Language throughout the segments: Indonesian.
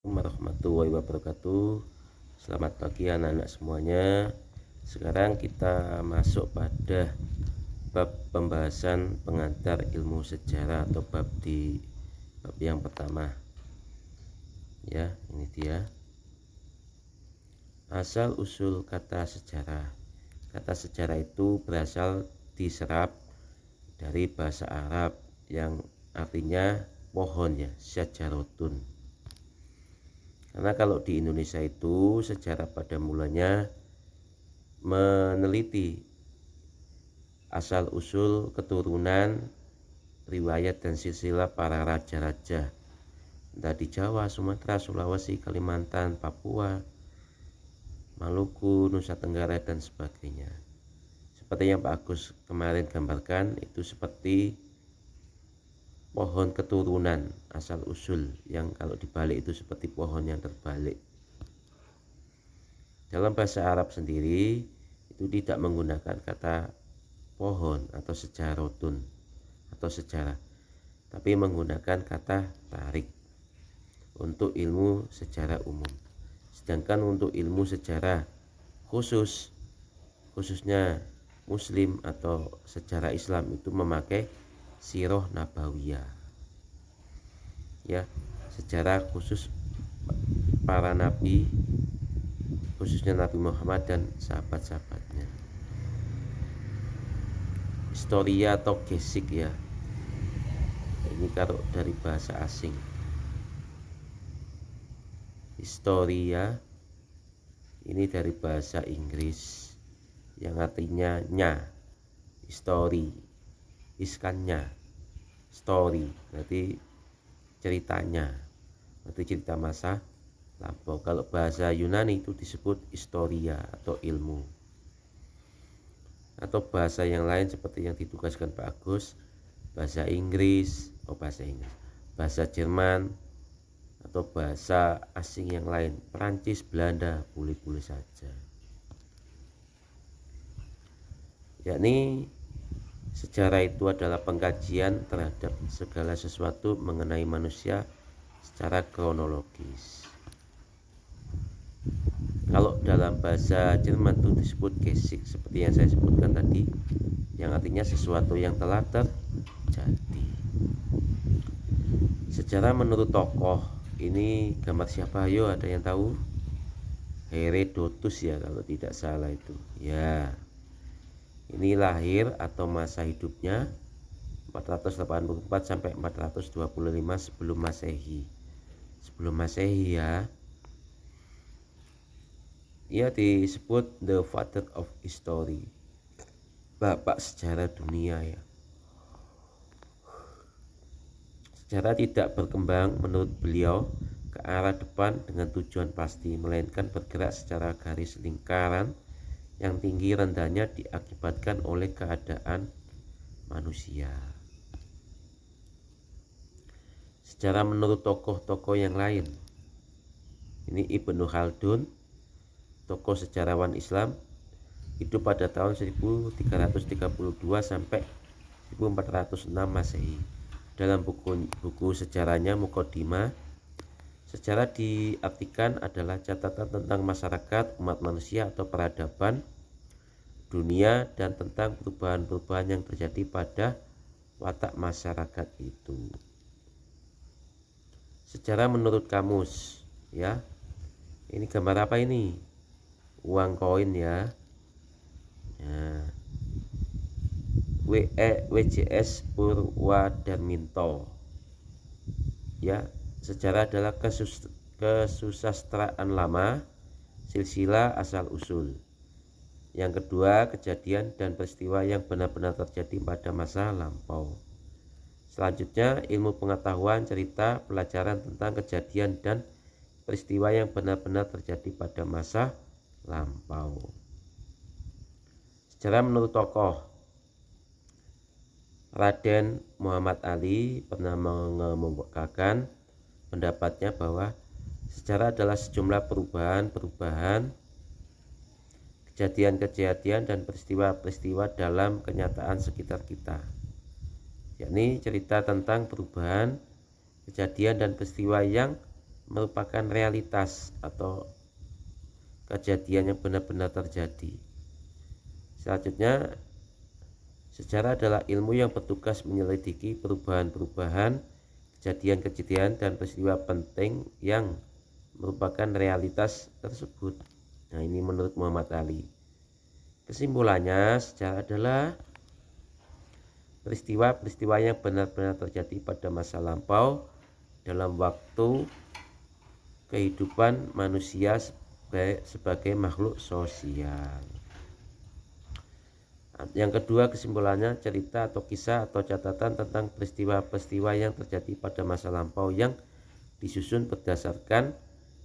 Warahmatullahi wabarakatuh. Selamat pagi anak-anak semuanya. Sekarang kita masuk pada bab pembahasan pengantar ilmu sejarah atau bab yang pertama. Ya, ini dia. Asal usul kata sejarah. Kata sejarah itu berasal diserap dari bahasa Arab yang artinya pohon, ya, syajarotun. Karena kalau di Indonesia itu sejarah pada mulanya meneliti asal usul keturunan, riwayat dan silsilah para raja-raja, entah di Jawa, Sumatera, Sulawesi, Kalimantan, Papua, Maluku, Nusa Tenggara dan sebagainya. Seperti yang Pak Agus kemarin gambarkan, itu seperti pohon keturunan asal usul yang kalau dibalik itu seperti pohon yang terbalik. Dalam bahasa Arab sendiri itu tidak menggunakan kata pohon atau sejarotun atau sejarah, tapi menggunakan kata tarik untuk ilmu sejarah umum. Sedangkan untuk ilmu sejarah khususnya Muslim atau sejarah Islam itu memakai Sirah Nabawiyah, ya, sejarah khusus para nabi, khususnya Nabi Muhammad dan sahabat-sahabatnya. Historia atau gesik, ya, ini kalau dari bahasa asing. Historia ini dari bahasa Inggris yang artinya nya, history, iskannya, story, berarti ceritanya, berarti cerita masa lampau. Kalau bahasa Yunani itu disebut historia atau ilmu. Atau bahasa yang lain seperti yang ditugaskan Pak Agus, bahasa Inggris, bahasa Jerman, atau bahasa asing yang lain, Perancis, Belanda, boleh-boleh saja. Yakni sejarah itu adalah pengkajian terhadap segala sesuatu mengenai manusia secara kronologis. Kalau dalam bahasa Jerman itu disebut Geschichte, seperti yang saya sebutkan tadi, yang artinya sesuatu yang telah terjadi. Sejarah menurut tokoh, ini gambar siapa? Ayo, ada yang tahu? Herodotus, ya, kalau tidak salah itu. Ya, ini lahir atau masa hidupnya 484 sampai 425 sebelum Masehi. Sebelum Masehi, ya. Ia disebut the father of history, bapak sejarah dunia, ya. Sejarah tidak berkembang menurut beliau ke arah depan dengan tujuan pasti, melainkan bergerak secara garis lingkaran yang tinggi rendahnya diakibatkan oleh keadaan manusia. Sejarah menurut tokoh-tokoh yang lain, ini Ibnu Khaldun, tokoh sejarawan Islam, hidup pada tahun 1332 sampai 1406 Masehi. Dalam buku sejarahnya Muqaddimah, sejarah diartikan adalah catatan tentang masyarakat, umat manusia atau peradaban dunia dan tentang perubahan-perubahan yang terjadi pada watak masyarakat itu. Sejarah menurut kamus, ya. Ini gambar apa ini? Uang koin, ya. Nah, WJS Purwadarminto, ya. Sejarah adalah kesusastraan lama, silsilah asal usul. Yang kedua, kejadian dan peristiwa yang benar-benar terjadi pada masa lampau. Selanjutnya, ilmu pengetahuan, cerita, pelajaran tentang kejadian dan peristiwa yang benar-benar terjadi pada masa lampau. Sejarah menurut tokoh, Raden Muhammad Ali pernah mengemukakan pendapatnya bahwa sejarah adalah sejumlah perubahan-perubahan, kejadian-kejadian dan peristiwa-peristiwa dalam kenyataan sekitar kita, yakni cerita tentang perubahan, kejadian dan peristiwa yang merupakan realitas atau kejadian yang benar-benar terjadi. Selanjutnya, sejarah adalah ilmu yang bertugas menyelidiki perubahan-perubahan, kejadian-kejadian dan peristiwa penting yang merupakan realitas tersebut. Nah, ini menurut Muhammad Ali. Kesimpulannya, sejarah adalah peristiwa-peristiwa yang benar-benar terjadi pada masa lampau dalam waktu kehidupan manusia sebagai makhluk sosial. Yang kedua, kesimpulannya, cerita atau kisah atau catatan tentang peristiwa-peristiwa yang terjadi pada masa lampau yang disusun berdasarkan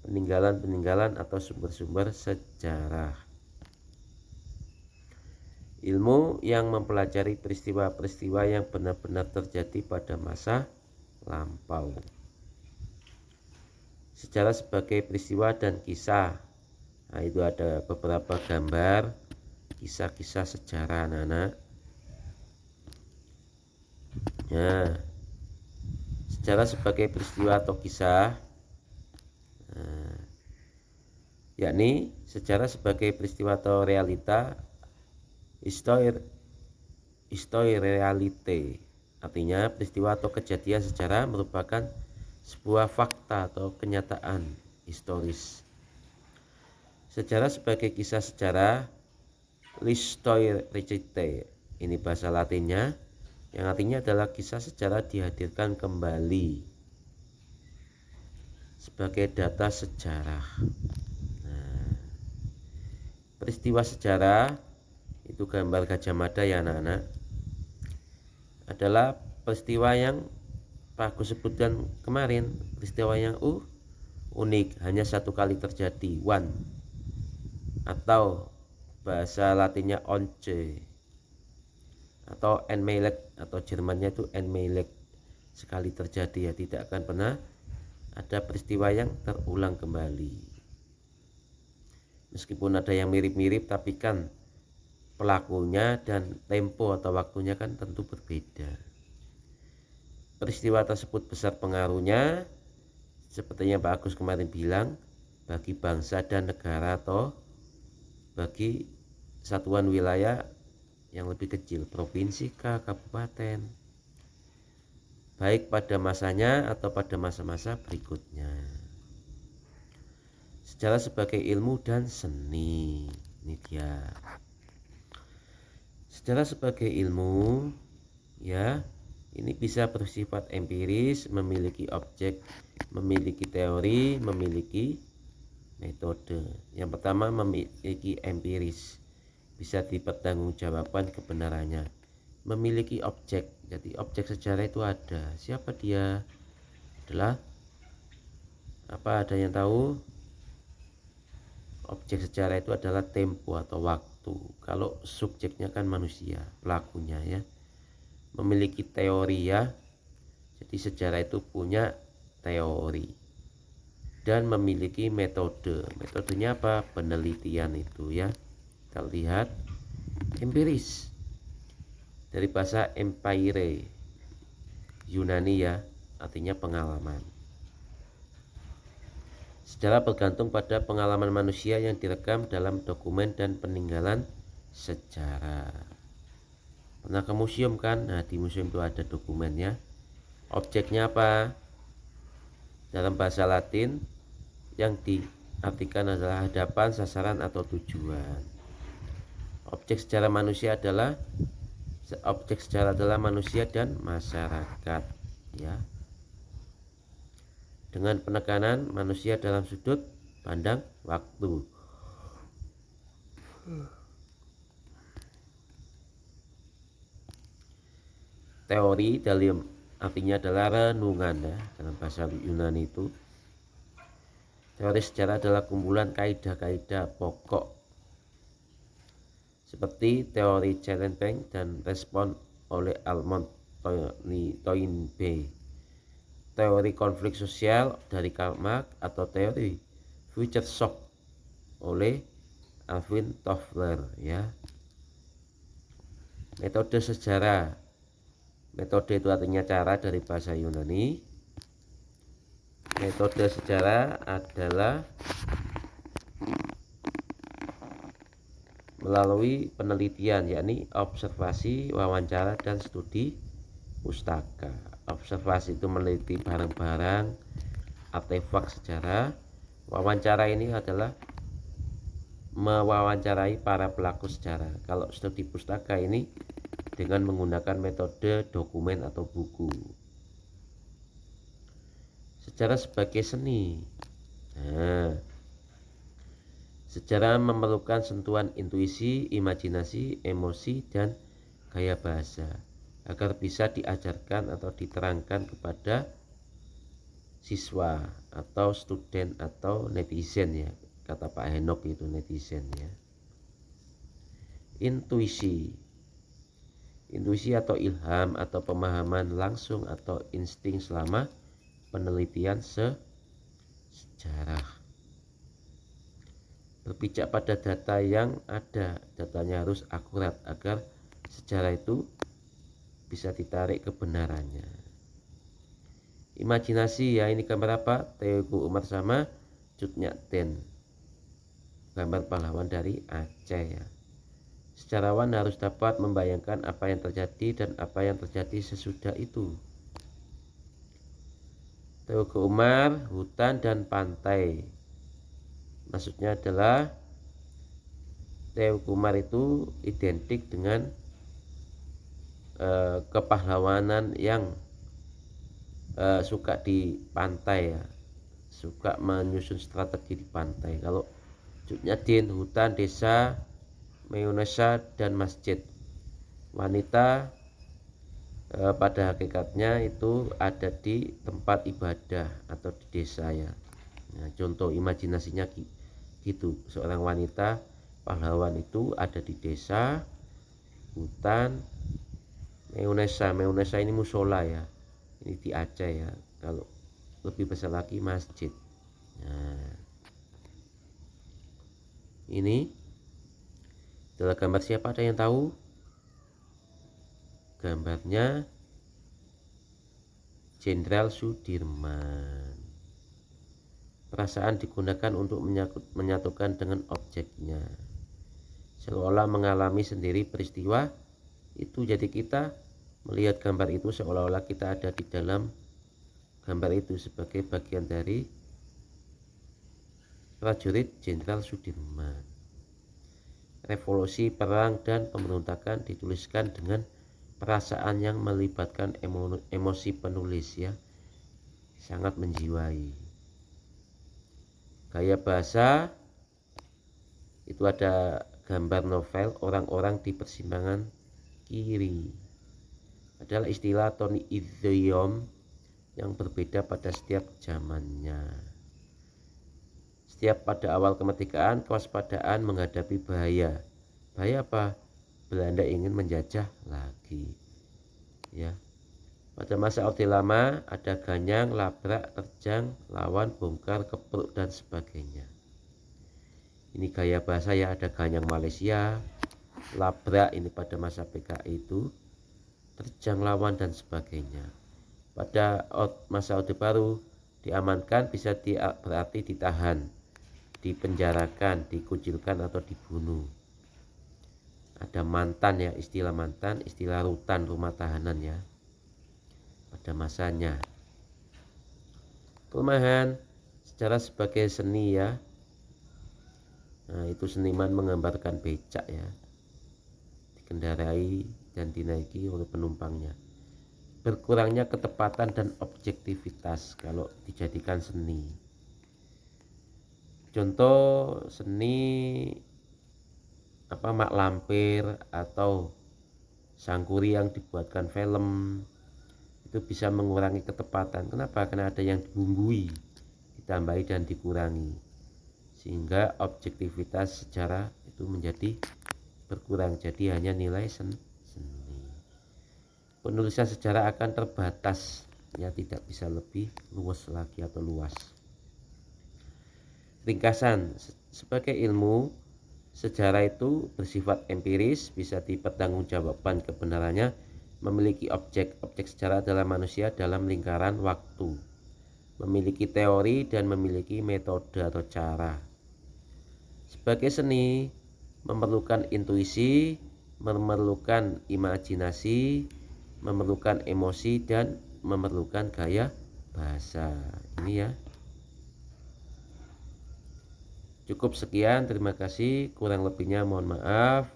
peninggalan-peninggalan atau sumber-sumber sejarah. Ilmu yang mempelajari peristiwa-peristiwa yang benar-benar terjadi pada masa lampau. Sejarah sebagai peristiwa dan kisah. Nah, itu ada beberapa gambar kisah-kisah sejarah anak-anak. Nah, sejarah sebagai peristiwa atau kisah, yakni sejarah sebagai peristiwa atau realita, histori realite. Artinya peristiwa atau kejadian sejarah merupakan sebuah fakta atau kenyataan historis. Sejarah sebagai kisah sejarah, l'histoire, ini bahasa Latinnya, yang artinya adalah kisah sejarah dihadirkan kembali sebagai data sejarah. Nah, peristiwa sejarah itu gambar Gajah Mada ya anak-anak, adalah peristiwa yang Pak Agus sebutkan kemarin, peristiwa yang unik, hanya satu kali terjadi, one, atau bahasa Latinnya once, atau enmelet, atau Jermannya itu enmelet, sekali terjadi, ya tidak akan pernah ada peristiwa yang terulang kembali. Meskipun ada yang mirip-mirip, tapi kan pelakunya dan tempo atau waktunya kan tentu berbeda. Peristiwa tersebut besar pengaruhnya, sepertinya Pak Agus kemarin bilang, bagi bangsa dan negara atau bagi satuan wilayah yang lebih kecil, provinsi kah, kabupaten, baik pada masanya atau pada masa-masa berikutnya. Sejarah sebagai ilmu dan seni, ini dia. Sejarah sebagai ilmu, ya, ini bisa bersifat empiris, memiliki objek, memiliki teori, memiliki metode. Yang pertama, memiliki empiris, bisa dipertanggungjawabkan kebenarannya. Memiliki objek, jadi objek sejarah itu ada. Siapa dia? Adalah apa? Ada yang tahu? Objek sejarah itu adalah tempo atau waktu. Kalau subjeknya kan manusia, pelakunya ya. Memiliki teori ya. Jadi sejarah itu punya teori. Dan memiliki metode. Metodenya apa? Penelitian itu ya. Kita lihat empiris. Dari bahasa empire, Yunani ya, artinya pengalaman. Sejarah bergantung pada pengalaman manusia yang direkam dalam dokumen dan peninggalan sejarah. Pernah ke museum kan? Nah, di museum itu ada dokumennya. Objeknya apa? Dalam bahasa Latin yang diartikan adalah hadapan, sasaran, atau tujuan. Objek sejarah adalah manusia dan masyarakat ya. Dengan penekanan manusia dalam sudut pandang waktu. Teori dalam artinya adalah renungan ya, dalam bahasa Yunani itu. Teori sejarah adalah kumpulan kaidah-kaidah pokok seperti teori Cherenkov dan respon oleh Almond Toynbee, teori konflik sosial dari Karl Marx, atau teori future shock oleh Alvin Toffler ya. Metode sejarah, metode itu artinya cara dari bahasa Yunani. Metode sejarah adalah melalui penelitian, yakni observasi, wawancara, dan studi pustaka. Observasi itu meneliti barang-barang, artefak sejarah. Wawancara ini adalah mewawancarai para pelaku sejarah. Kalau studi pustaka ini dengan menggunakan metode dokumen atau buku. Sejarah sebagai seni. Nah, sejarah memerlukan sentuhan intuisi, imajinasi, emosi, dan gaya bahasa agar bisa diajarkan atau diterangkan kepada siswa atau student atau netizen, ya, kata Pak Henok itu netizen, ya. Intuisi atau ilham atau pemahaman langsung atau insting selama penelitian sejarah. Berpijak pada data yang ada, datanya harus akurat agar sejarah itu bisa ditarik kebenarannya. Imajinasi, ya, ini gambar apa? Teuku Umar sama Cut Nyak Ten, gambar pahlawan dari Aceh, ya. Sejarawan harus dapat membayangkan apa yang terjadi dan apa yang terjadi sesudah itu. Teuku Umar, hutan dan pantai. Maksudnya adalah Teuku Umar itu identik dengan kepahlawanan yang suka di pantai, ya, suka menyusun strategi di pantai. Kalau Cut Nyak Ten, hutan, desa, Meunesa, dan masjid. Wanita pada hakikatnya itu ada di tempat ibadah atau di desa, ya. Nah, contoh imajinasinya gitu, seorang wanita pahlawan itu ada di desa, hutan, Meunesa ini musola, ya, ini di Aceh, ya. Kalau lebih besar lagi masjid. Nah, ini adalah gambar siapa, ada yang tahu? Gambarnya Jenderal Sudirman. Perasaan digunakan untuk menyatukan dengan objeknya, seolah mengalami sendiri peristiwa itu. Jadi kita melihat gambar itu seolah-olah kita ada di dalam gambar itu sebagai bagian dari prajurit Jenderal Sudirman. Revolusi, perang, dan pemberontakan dituliskan dengan perasaan yang melibatkan emosi penulis, ya, sangat menjiwai. Gaya bahasa itu ada gambar novel Orang-orang di Persimpangan Kiri. Adalah istilah atau idiom yang berbeda pada setiap zamannya. Setiap pada awal kemerdekaan, kewaspadaan menghadapi bahaya. Bahaya apa? Belanda ingin menjajah lagi, ya. Pada masa Orde Lama ada ganyang, labrak, terjang, lawan, bongkar, kepruk, dan sebagainya. Ini gaya bahasa, ya, ada ganyang Malaysia, labrak ini pada masa PKI itu, terjang, lawan, dan sebagainya. Pada masa Orde Baru diamankan bisa berarti ditahan, dipenjarakan, dikucilkan, atau dibunuh. Ada mantan, ya, istilah mantan, istilah rutan, rumah tahanan, ya, pada masanya. Kelemahan sejarah sebagai seni, ya. Nah, itu seniman menggambarkan becak, ya, dikendarai dan dinaiki oleh penumpangnya. Berkurangnya ketepatan dan objektivitas kalau dijadikan seni. Contoh seni mak lampir atau sangkuri yang dibuatkan film itu bisa mengurangi ketepatan. Kenapa? Karena ada yang dibumbui, ditambahi, dan dikurangi, sehingga objektivitas sejarah itu menjadi berkurang. Jadi hanya nilai seni. Penulisan sejarah akan terbatas, ya, tidak bisa lebih luas lagi atau luas. Ringkasan, sebagai ilmu sejarah itu bersifat empiris, bisa dipertanggungjawabkan kebenarannya, memiliki objek sejarah adalah manusia dalam lingkaran waktu. memiliki teori dan memiliki metode atau cara. Sebagai seni, memerlukan intuisi, memerlukan imajinasi, memerlukan emosi, dan memerlukan gaya bahasa. Ini ya. Cukup sekian, terima kasih. Kurang lebihnya mohon maaf.